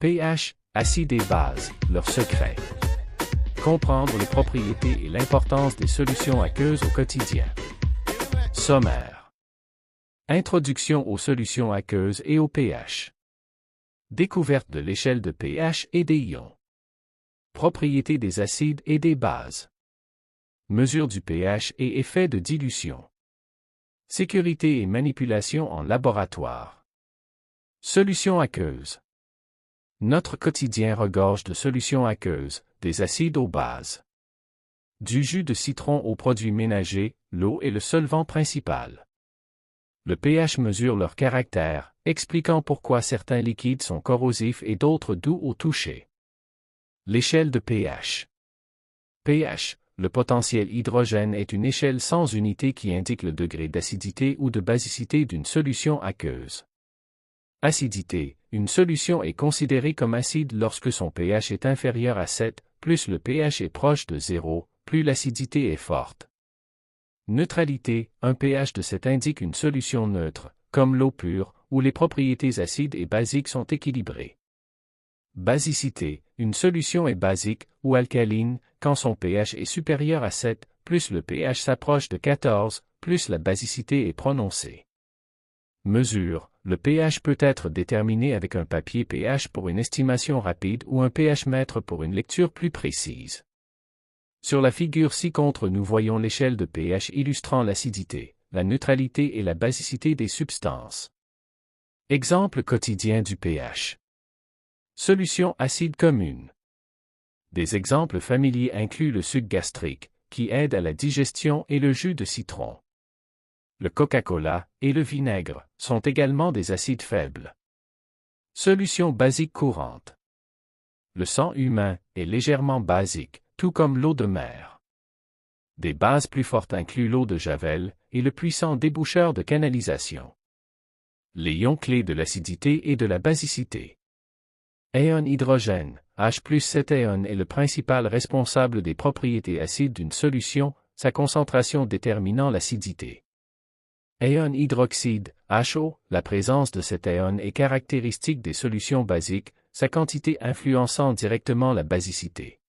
pH, acides et bases, leurs secrets. Comprendre les propriétés et l'importance des solutions aqueuses au quotidien. Sommaire. Introduction aux solutions aqueuses et au pH. Découverte de l'échelle de pH et des ions. Propriétés des acides et des bases. Mesure du pH et effet de dilution. Sécurité et manipulation en laboratoire. Solutions aqueuses. Notre quotidien regorge de solutions aqueuses, des acides aux bases. Du jus de citron aux produits ménagers, l'eau est le solvant principal. Le pH mesure leur caractère, expliquant pourquoi certains liquides sont corrosifs et d'autres doux au toucher. L'échelle de pH. pH, le potentiel hydrogène est une échelle sans unité qui indique le degré d'acidité ou de basicité d'une solution aqueuse. Acidité. Une solution est considérée comme acide lorsque son pH est inférieur à 7, plus le pH est proche de 0, plus l'acidité est forte. Neutralité. Un pH de 7 indique une solution neutre, comme l'eau pure, où les propriétés acides et basiques sont équilibrées. Basicité. Une solution est basique, ou alcaline, quand son pH est supérieur à 7, plus le pH s'approche de 14, plus la basicité est prononcée. Mesure. Le pH peut être déterminé avec un papier pH pour une estimation rapide ou un pH-mètre pour une lecture plus précise. Sur la figure ci-contre nous voyons l'échelle de pH illustrant l'acidité, la neutralité et la basicité des substances. Exemple quotidien du pH. Solution acide commune. Des exemples familiers incluent le suc gastrique, qui aide à la digestion, et le jus de citron. Le Coca-Cola et le vinaigre sont également des acides faibles. Solution basique courante. Le sang humain est légèrement basique, tout comme l'eau de mer. Des bases plus fortes incluent l'eau de Javel et le puissant déboucheur de canalisation. Les ions clés de l'acidité et de la basicité. Ion hydrogène, H+cet ion est le principal responsable des propriétés acides d'une solution, sa concentration déterminant l'acidité. Ion hydroxyde, HO, la présence de cet ion est caractéristique des solutions basiques, sa quantité influençant directement la basicité.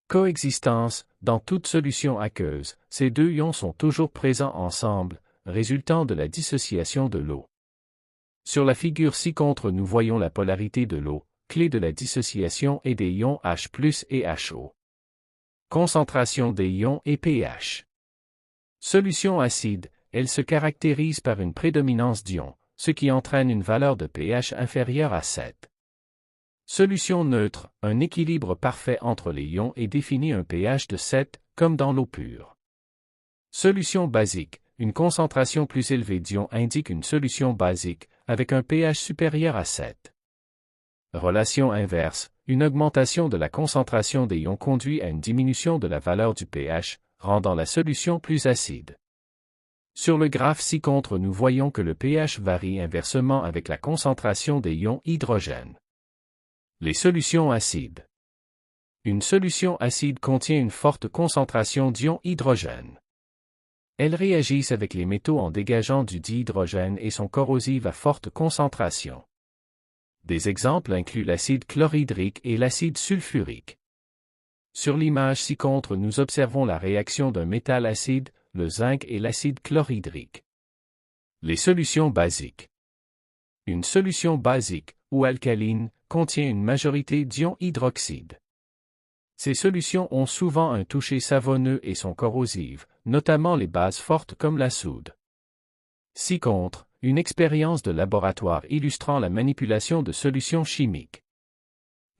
Coexistence, dans toute solution aqueuse, ces deux ions sont toujours présents ensemble, résultant de la dissociation de l'eau. Sur la figure ci-contre nous voyons la polarité de l'eau, clé de la dissociation et des ions H+ et HO. Concentration des ions et pH. Solution acide. Elle se caractérise par une prédominance d'ions, ce qui entraîne une valeur de pH inférieure à 7. Solution neutre, un équilibre parfait entre les ions et définit un pH de 7, comme dans l'eau pure. Solution basique, une concentration plus élevée d'ions indique une solution basique, avec un pH supérieur à 7. Relation inverse, une augmentation de la concentration des ions conduit à une diminution de la valeur du pH, rendant la solution plus acide. Sur le graphe ci-contre nous voyons que le pH varie inversement avec la concentration des ions hydrogène. Les solutions acides. Une solution acide contient une forte concentration d'ions hydrogène. Elles réagissent avec les métaux en dégageant du dihydrogène et sont corrosives à forte concentration. Des exemples incluent l'acide chlorhydrique et l'acide sulfurique. Sur l'image ci-contre nous observons la réaction d'un métal acide, le zinc et l'acide chlorhydrique. Les solutions basiques. Une solution basique, ou alcaline, contient une majorité d'ions hydroxyde. Ces solutions ont souvent un toucher savonneux et sont corrosives, notamment les bases fortes comme la soude. Ci-contre, une expérience de laboratoire illustrant la manipulation de solutions chimiques.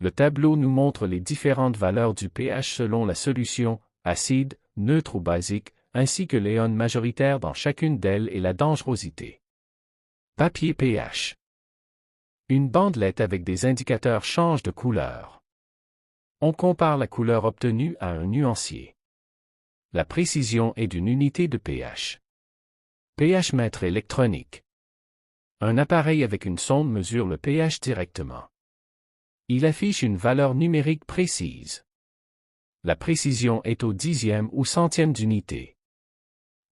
Le tableau nous montre les différentes valeurs du pH selon la solution, acide, neutre ou basique, ainsi que l'ion majoritaire dans chacune d'elles et la dangerosité. Papier pH. Une bandelette avec des indicateurs change de couleur. On compare la couleur obtenue à un nuancier. La précision est d'une unité de pH. pH-mètre électronique. Un appareil avec une sonde mesure le pH directement. Il affiche une valeur numérique précise. La précision est au dixième ou centième d'unité.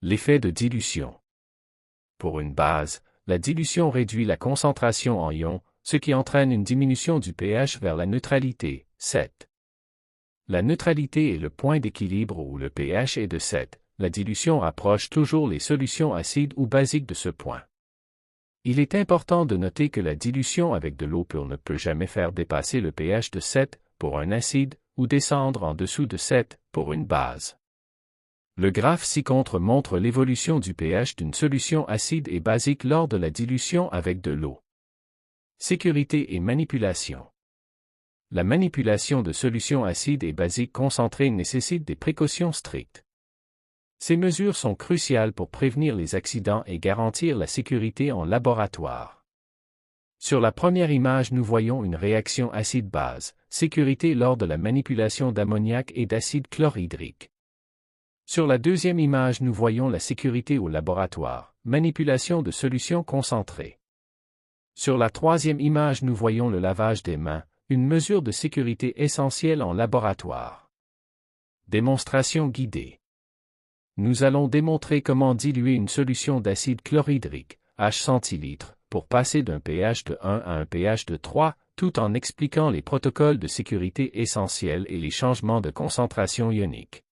L'effet de dilution. Pour une base, la dilution réduit la concentration en ions, ce qui entraîne une diminution du pH vers la neutralité, 7. La neutralité est le point d'équilibre où le pH est de 7. La dilution rapproche toujours les solutions acides ou basiques de ce point. Il est important de noter que la dilution avec de l'eau pure ne peut jamais faire dépasser le pH de 7 pour un acide ou descendre en dessous de 7 pour une base. Le graphe ci-contre montre l'évolution du pH d'une solution acide et basique lors de la dilution avec de l'eau. Sécurité et manipulation. La manipulation de solutions acides et basiques concentrées nécessite des précautions strictes. Ces mesures sont cruciales pour prévenir les accidents et garantir la sécurité en laboratoire. Sur la première image, nous voyons une réaction acide-base, sécurité lors de la manipulation d'ammoniac et d'acide chlorhydrique. Sur la deuxième image, nous voyons la sécurité au laboratoire, manipulation de solutions concentrées. Sur la troisième image, nous voyons le lavage des mains, une mesure de sécurité essentielle en laboratoire. Démonstration guidée. Nous allons démontrer comment diluer une solution d'acide chlorhydrique, H centilitres, pour passer d'un pH de 1 à un pH de 3, tout en expliquant les protocoles de sécurité essentiels et les changements de concentration ionique.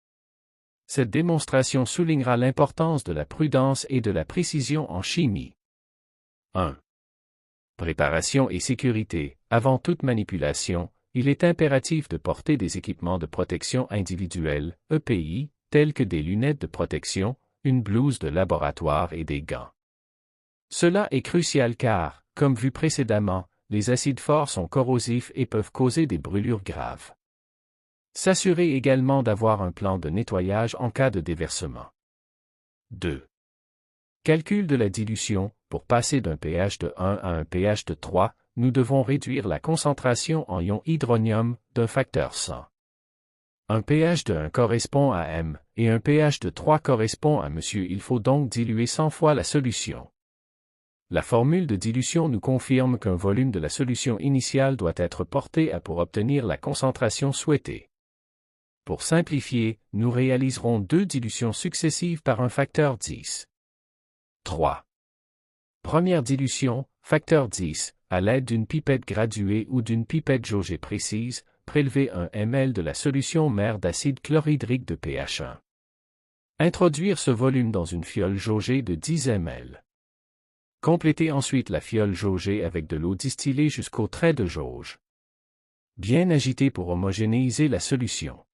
Cette démonstration soulignera l'importance de la prudence et de la précision en chimie. 1. Préparation et sécurité. Avant toute manipulation, il est impératif de porter des équipements de protection individuelle, EPI, tels que des lunettes de protection, une blouse de laboratoire et des gants. Cela est crucial car, comme vu précédemment, les acides forts sont corrosifs et peuvent causer des brûlures graves. S'assurer également d'avoir un plan de nettoyage en cas de déversement. 2. Calcul de la dilution. Pour passer d'un pH de 1 à un pH de 3, nous devons réduire la concentration en ion hydronium d'un facteur 100. Un pH de 1 correspond à M, et un pH de 3 correspond à M. Il faut donc diluer 100 fois la solution. La formule de dilution nous confirme qu'un volume de la solution initiale doit être porté à pour obtenir la concentration souhaitée. Pour simplifier, nous réaliserons 2 dilutions successives par un facteur 10. 3. Première dilution, facteur 10, à l'aide d'une pipette graduée ou d'une pipette jaugée précise, prélever 1 ml de la solution mère d'acide chlorhydrique de pH 1. Introduire ce volume dans une fiole jaugée de 10 ml. Compléter ensuite la fiole jaugée avec de l'eau distillée jusqu'au trait de jauge. Bien agiter pour homogénéiser la solution.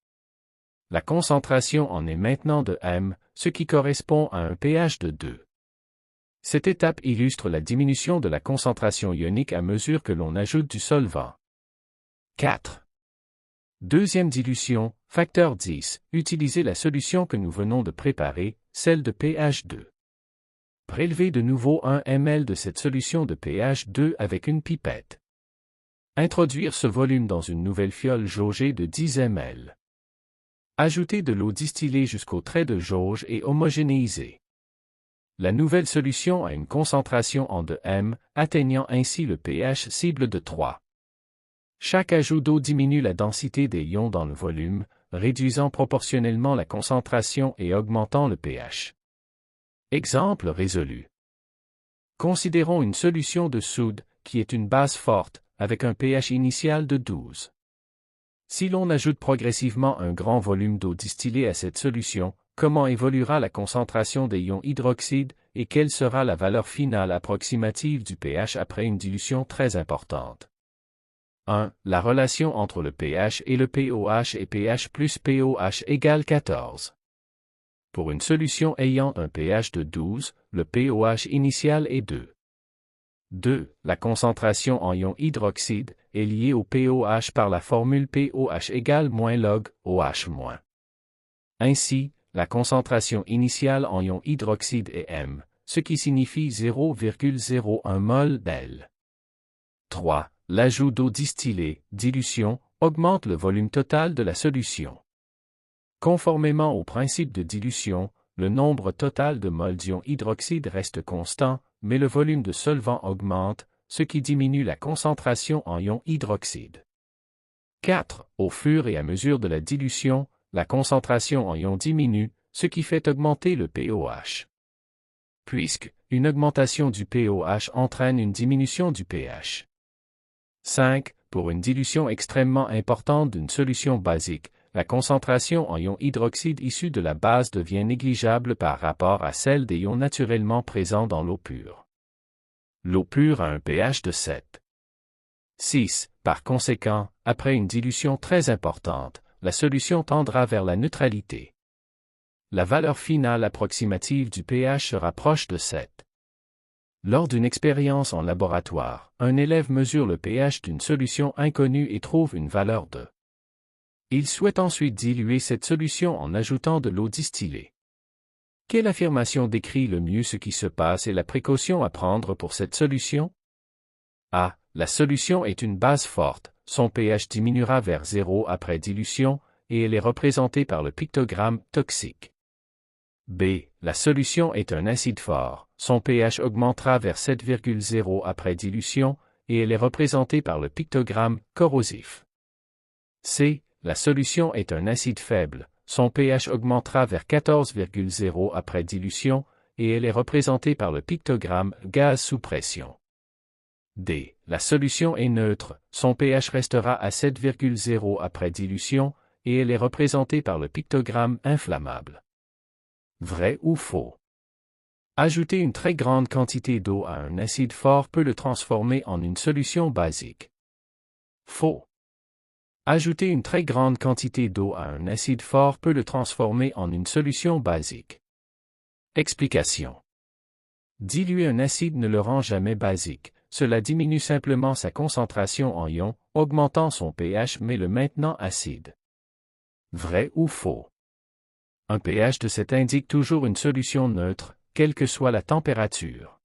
La concentration en est maintenant de M, ce qui correspond à un pH de 2. Cette étape illustre la diminution de la concentration ionique à mesure que l'on ajoute du solvant. 4. Deuxième dilution, facteur 10, utilisez la solution que nous venons de préparer, celle de pH 2. Prélevez de nouveau 1 ml de cette solution de pH 2 avec une pipette. Introduire ce volume dans une nouvelle fiole jaugée de 10 ml. Ajoutez de l'eau distillée jusqu'au trait de jauge et homogénéiser. La nouvelle solution a une concentration en 2 M, atteignant ainsi le pH cible de 3. Chaque ajout d'eau diminue la densité des ions dans le volume, réduisant proportionnellement la concentration et augmentant le pH. Exemple résolu. Considérons une solution de soude, qui est une base forte, avec un pH initial de 12. Si l'on ajoute progressivement un grand volume d'eau distillée à cette solution, comment évoluera la concentration des ions hydroxyde et quelle sera la valeur finale approximative du pH après une dilution très importante? 1. La relation entre le pH et le pOH et pH plus pOH égale 14. Pour une solution ayant un pH de 12, le pOH initial est 2. 2. La concentration en ion hydroxyde est liée au pOH par la formule pOH égale moins log OH-. Ainsi, la concentration initiale en ion hydroxyde est M, ce qui signifie 0,01 mol d'L. 3. L'ajout d'eau distillée, dilution, augmente le volume total de la solution. Conformément au principe de dilution, le nombre total de mols d'ion hydroxyde reste constant, mais le volume de solvant augmente, ce qui diminue la concentration en ion hydroxyde. 4. Au fur et à mesure de la dilution, la concentration en ion diminue, ce qui fait augmenter le pOH. Puisque, une augmentation du pOH entraîne une diminution du pH. 5. Pour une dilution extrêmement importante d'une solution basique, la concentration en ion hydroxyde issue de la base devient négligeable par rapport à celle des ions naturellement présents dans l'eau pure. L'eau pure a un pH de 7. 6. Par conséquent, après une dilution très importante, la solution tendra vers la neutralité. La valeur finale approximative du pH se rapproche de 7. Lors d'une expérience en laboratoire, un élève mesure le pH d'une solution inconnue et trouve une valeur de. Il souhaite ensuite diluer cette solution en ajoutant de l'eau distillée. Quelle affirmation décrit le mieux ce qui se passe et la précaution à prendre pour cette solution? A. La solution est une base forte, son pH diminuera vers 0 après dilution, et elle est représentée par le pictogramme toxique. B. La solution est un acide fort, son pH augmentera vers 7,0 après dilution, et elle est représentée par le pictogramme corrosif. C. La solution est un acide faible, son pH augmentera vers 14,0 après dilution, et elle est représentée par le pictogramme gaz sous pression. D. La solution est neutre, son pH restera à 7,0 après dilution, et elle est représentée par le pictogramme inflammable. Vrai ou faux? Ajouter une très grande quantité d'eau à un acide fort peut le transformer en une solution basique. Faux. Ajouter une très grande quantité d'eau à un acide fort peut le transformer en une solution basique. Explication. Diluer un acide ne le rend jamais basique, cela diminue simplement sa concentration en ions, augmentant son pH mais le maintenant acide. Vrai ou faux? Un pH de 7 indique toujours une solution neutre, quelle que soit la température.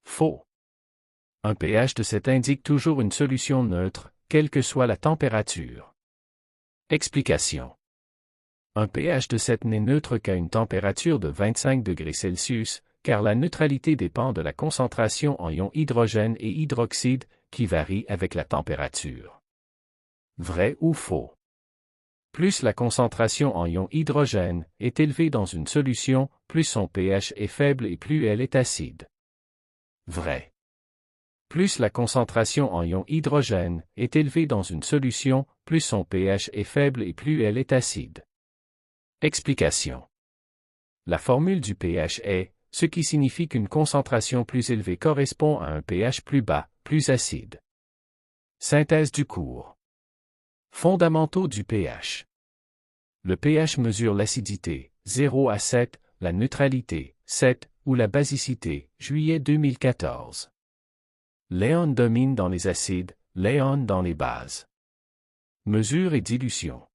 Faux. Un pH de 7 indique toujours une solution neutre, quelle que soit la température. Explication. Un pH de 7 n'est neutre qu'à une température de 25 degrés Celsius, car la neutralité dépend de la concentration en ions hydrogène et hydroxyde, qui varie avec la température. Vrai ou faux? Plus la concentration en ions hydrogène est élevée dans une solution, plus son pH est faible et plus elle est acide. Vrai. Plus la concentration en ions hydrogène est élevée dans une solution, plus son pH est faible et plus elle est acide. Explication. La formule du pH est, ce qui signifie qu'une concentration plus élevée correspond à un pH plus bas, plus acide. Synthèse du cours. Fondamentaux du pH. Le pH mesure l'acidité, 0 à 7, la neutralité, 7, ou la basicité, juillet 2014. Léon domine dans les acides, Léon dans les bases. Mesure et dilution.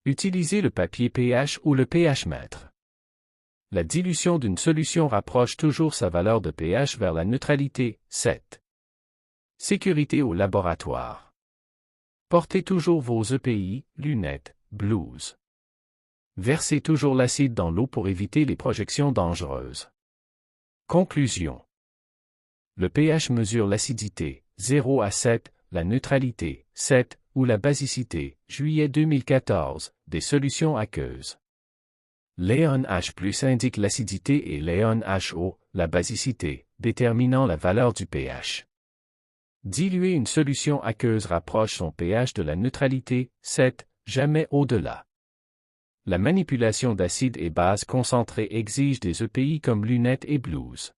Utilisez le papier pH ou le pH-mètre. La dilution d'une solution rapproche toujours sa valeur de pH vers la neutralité, 7. Sécurité au laboratoire. Portez toujours vos EPI, lunettes, blouse. Versez toujours l'acide dans l'eau pour éviter les projections dangereuses. Conclusion. Le pH mesure l'acidité, 0 à 7, la neutralité, 7, ou la basicité, juillet 2014, des solutions aqueuses. Léon H+ indique l'acidité et Léon HO, la basicité, déterminant la valeur du pH. Diluer une solution aqueuse rapproche son pH de la neutralité, 7, jamais au-delà. La manipulation d'acides et bases concentrés exige des EPI comme lunettes et blouse.